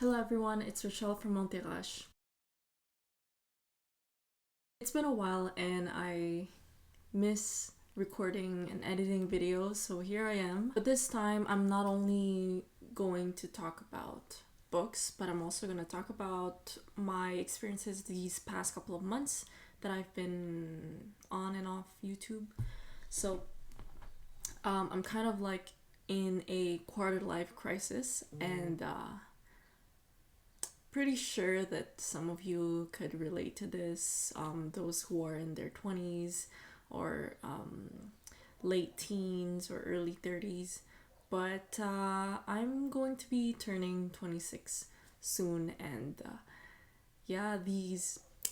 Hello everyone, it's Rochelle from Monterrey. It's been a while and I miss recording and editing videos, so here I am. But this time I'm not only going to talk about books, but I'm also going to talk about my experiences these past couple of months that I've been on and off YouTube. So I'm kind of like in a quarter life crisis and pretty sure that some of you could relate to this. Those who are in their 20s or late teens or early 30s. But I'm going to be turning 26 soon, and yeah,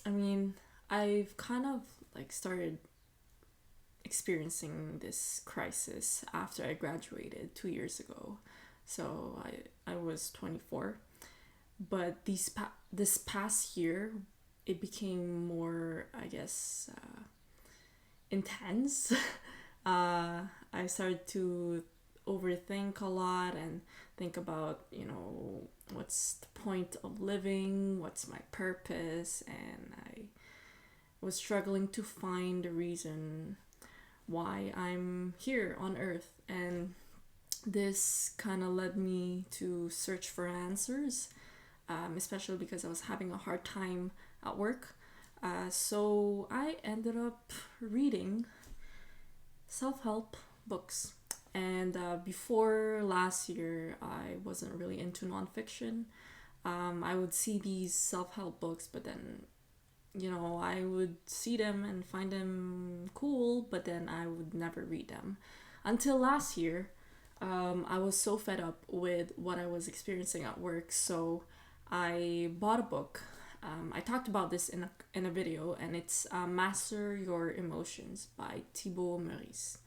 I mean, I've kind of like started experiencing this crisis after I graduated 2 years ago. So I was 24, but this past year it became more, I guess, intense. I started to overthink a lot and think about, what's the point of living, what's my purpose, and I was struggling to find a reason why I'm here on earth. And this kind of led me to search for answers, especially because I was having a hard time at work. So I ended up reading self help books. And before last year, I wasn't really into nonfiction. I would see these self help books, but then, I would see them and find them cool, but then I would never read them. Until last year, I was so fed up with what I was experiencing at work, so I bought a book. I talked about this in a video, and it's Master Your Emotions by Thibaut Meurice.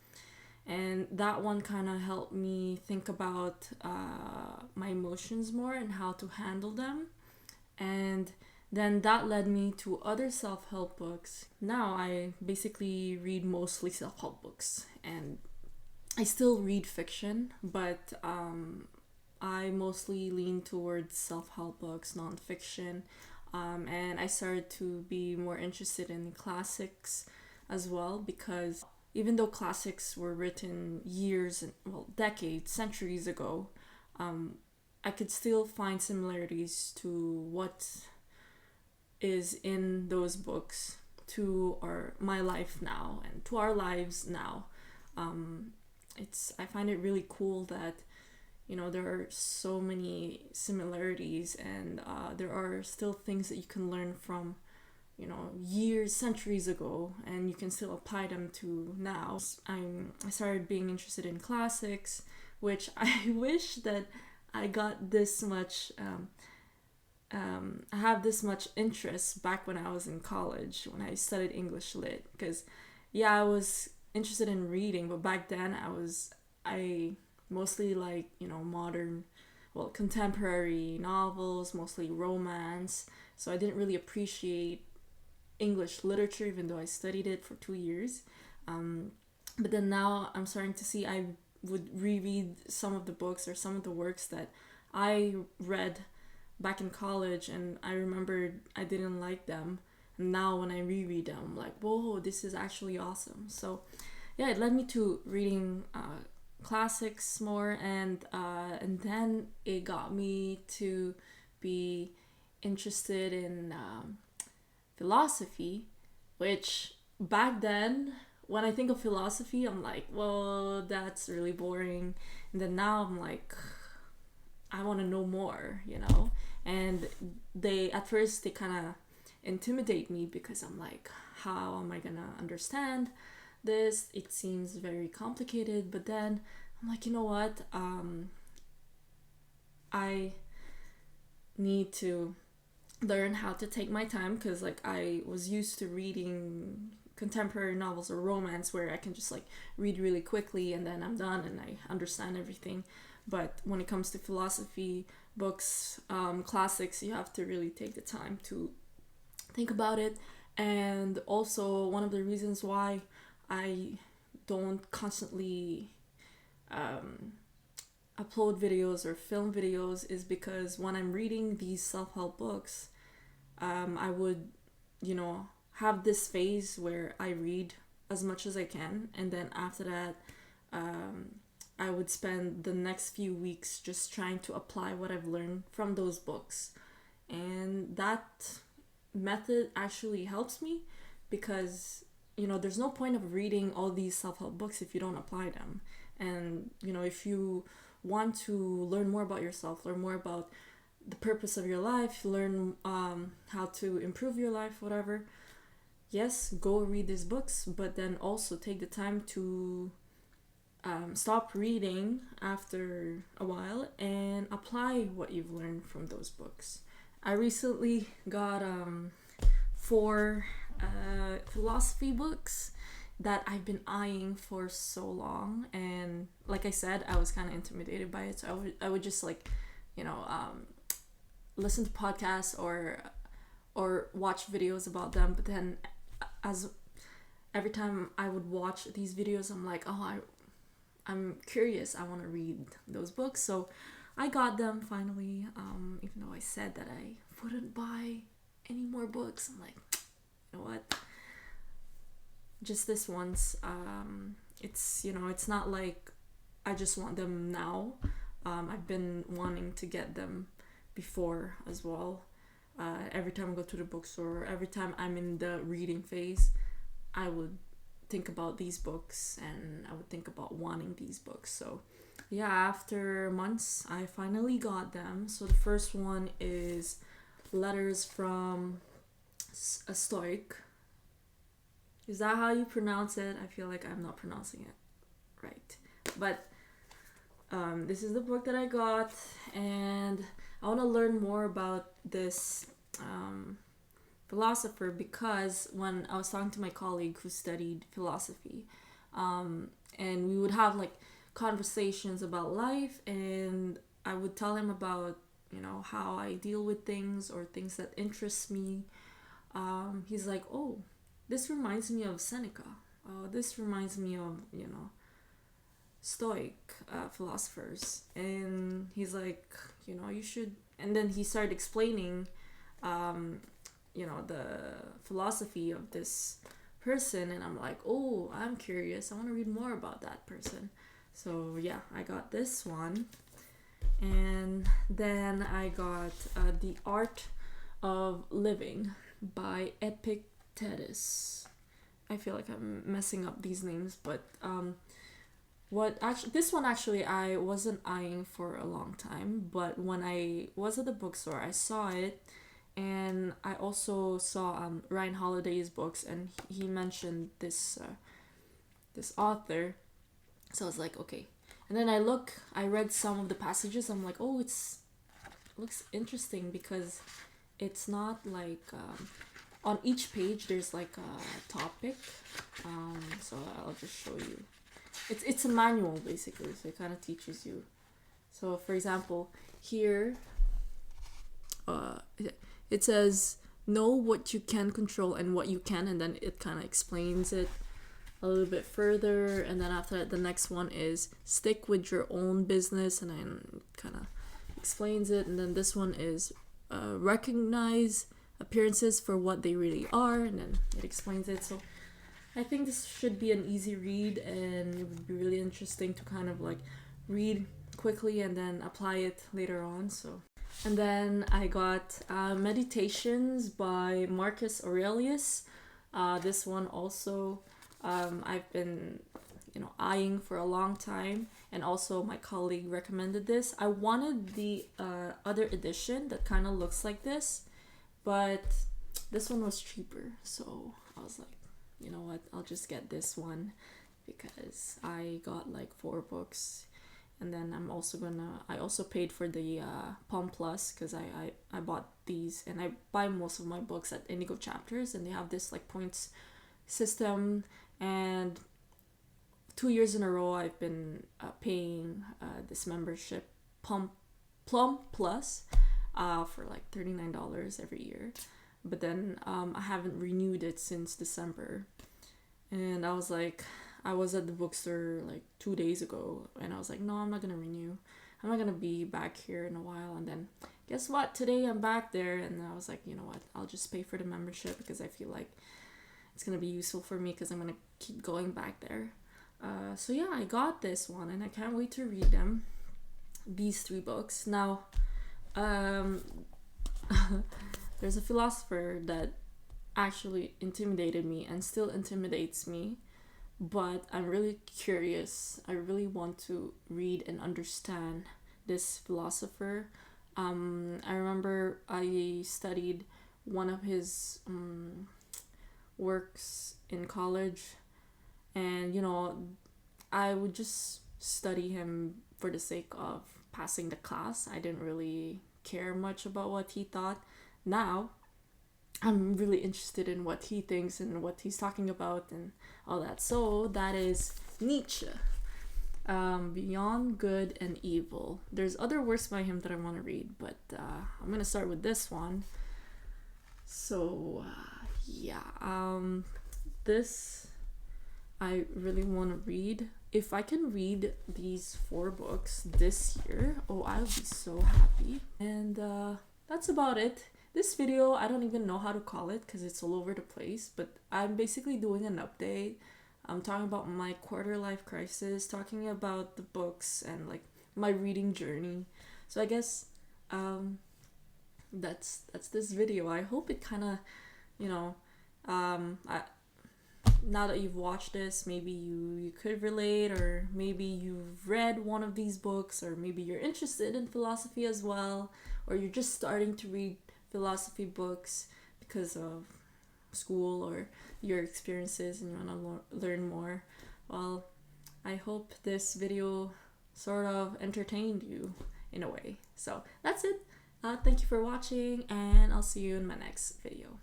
And that one kind of helped me think about my emotions more and how to handle them. And then that led me to other self help books. Now I basically read mostly self help books, and I still read fiction, but I mostly lean towards self help books, nonfiction, and I started to be more interested in classics as well, because even though classics were written years, well, decades, centuries ago, I could still find similarities to what is in those books to my life now and to our lives now. I find it really cool that there are so many similarities, and there are still things that you can learn from years, centuries ago, and you can still apply them to now. I started being interested in classics, which I wish that I got this much. I have this much interest back when I was in college when I studied English lit, because yeah, I was interested in reading, but back then I mostly like modern, well, contemporary novels, mostly romance. So I didn't really appreciate English literature, even though I studied it for 2 years. But then now I'm starting to see I would reread some of the books or some of the works that I read back in college, and I remembered I didn't like them. And now when I reread them, I'm like, whoa, this is actually awesome. So yeah, it led me to reading classics more, and then it got me to be interested in philosophy, which back then, when I think of philosophy, I'm like, well, that's really boring. And then now I'm like, I want to know more, And at first, they kind of intimidate me because I'm like, how am I gonna understand this? It seems very complicated. But then I'm like, you know what? I need to learn how to take my time, because like I was used to reading contemporary novels or romance where I can just like read really quickly and then I'm done and I understand everything. But when it comes to philosophy books, classics, you have to really take the time to think about it. And also, one of the reasons why I don't constantly upload videos or film videos is because when I'm reading these self-help books, I would, have this phase where I read as much as I can, and then after that, I would spend the next few weeks just trying to apply what I've learned from those books. And that method actually helps me because, there's no point of reading all these self help books if you don't apply them. And, if you want to learn more about yourself, learn more about the purpose of your life, learn how to improve your life, whatever, yes, go read these books, but then also take the time to stop reading after a while and apply what you've learned from those books. I recently got 4 philosophy books that I've been eyeing for so long, and like I said, I was kind of intimidated by it, so I would just listen to podcasts or watch videos about them. But then, as every time I would watch these videos, I'm like, I'm curious. I want to read those books, so I got them finally. Even though I said that I wouldn't buy any more books, I'm like, you know what? Just this once. It's not like I just want them now. I've been wanting to get them before as well. Every time I go to the bookstore, every time I'm in the reading phase, I would think about these books and I would think about wanting these books. So yeah, after months, I finally got them. So the first one is Letters from a Stoic. Is that how you pronounce it? I feel like I'm not pronouncing it right. But this is the book that I got, and I want to learn more about this philosopher because when I was talking to my colleague who studied philosophy, and we would have like conversations about life, and I would tell him about how I deal with things or things that interest me. He's like, oh, this reminds me of Seneca. Oh, this reminds me of Stoic philosophers. And he's like, you should. And then he started explaining the philosophy of this person, and I'm like, oh, I'm curious, I want to read more about that person. So yeah, I got this one, and then I got The Art of Living by Epictetus. I feel like I'm messing up these names, but this one actually I wasn't eyeing for a long time, but when I was at the bookstore, I saw it, and I also saw Ryan Holiday's books, and he mentioned this author, so I was like, okay. And then I read some of the passages. I'm like, oh, it looks interesting because it's not like on each page there's like a topic. So I'll just show you. It's a manual basically, so it kind of teaches you. So for example, here it says know what you can control and what you can, and then it kind of explains it a little bit further. And then after that, the next one is stick with your own business, and then kind of explains it. And then this one is recognize appearances for what they really are, and then it explains it. So I think this should be an easy read, and it would be really interesting to kind of like read quickly and then apply it later on. So, and then I got Meditations by Marcus Aurelius. This one also I've been eyeing for a long time, and also my colleague recommended this. I wanted the other edition that kind of looks like this, but this one was cheaper, so I was like, you know what, I'll just get this one because I got like 4 books. And then I also paid for the Palm Plus because I bought these, and I buy most of my books at Indigo Chapters, and they have this like points system. And 2 years in a row I've been paying this membership, Plum Plus, for like $39 every year. But then I haven't renewed it since December. And I was at the bookstore like 2 days ago, and I was like, no, I'm not gonna renew. I'm not gonna be back here in a while. And then guess what? Today I'm back there, and I was like, you know what? I'll just pay for the membership because I feel like it's gonna be useful for me because I'm gonna keep going back there. So yeah, I got this one, and I can't wait to read them. These 3 books. Now, um, there's a philosopher that actually intimidated me and still intimidates me, but I'm really curious. I really want to read and understand this philosopher. I remember I studied one of his works in college, and I would just study him for the sake of passing the class. I didn't really care much about what he thought. Now I'm really interested in what he thinks and what he's talking about and all that. So that is Nietzsche, Beyond Good and Evil. There's other works by him that I want to read, but I'm gonna start with this one. So this I really want to read. If I can read these 4 books this year, oh, I'll be so happy. And that's about it. This video, I don't even know how to call it because it's all over the place, but I'm basically doing an update. I'm talking about my quarter life crisis, talking about the books and like my reading journey. So I guess that's this video. I hope it kind of, now that you've watched this, maybe you could relate, or maybe you've read one of these books, or maybe you're interested in philosophy as well, or you're just starting to read philosophy books because of school or your experiences and you want to learn more. Well, I hope this video sort of entertained you in a way. So that's it. Thank you for watching, and I'll see you in my next video.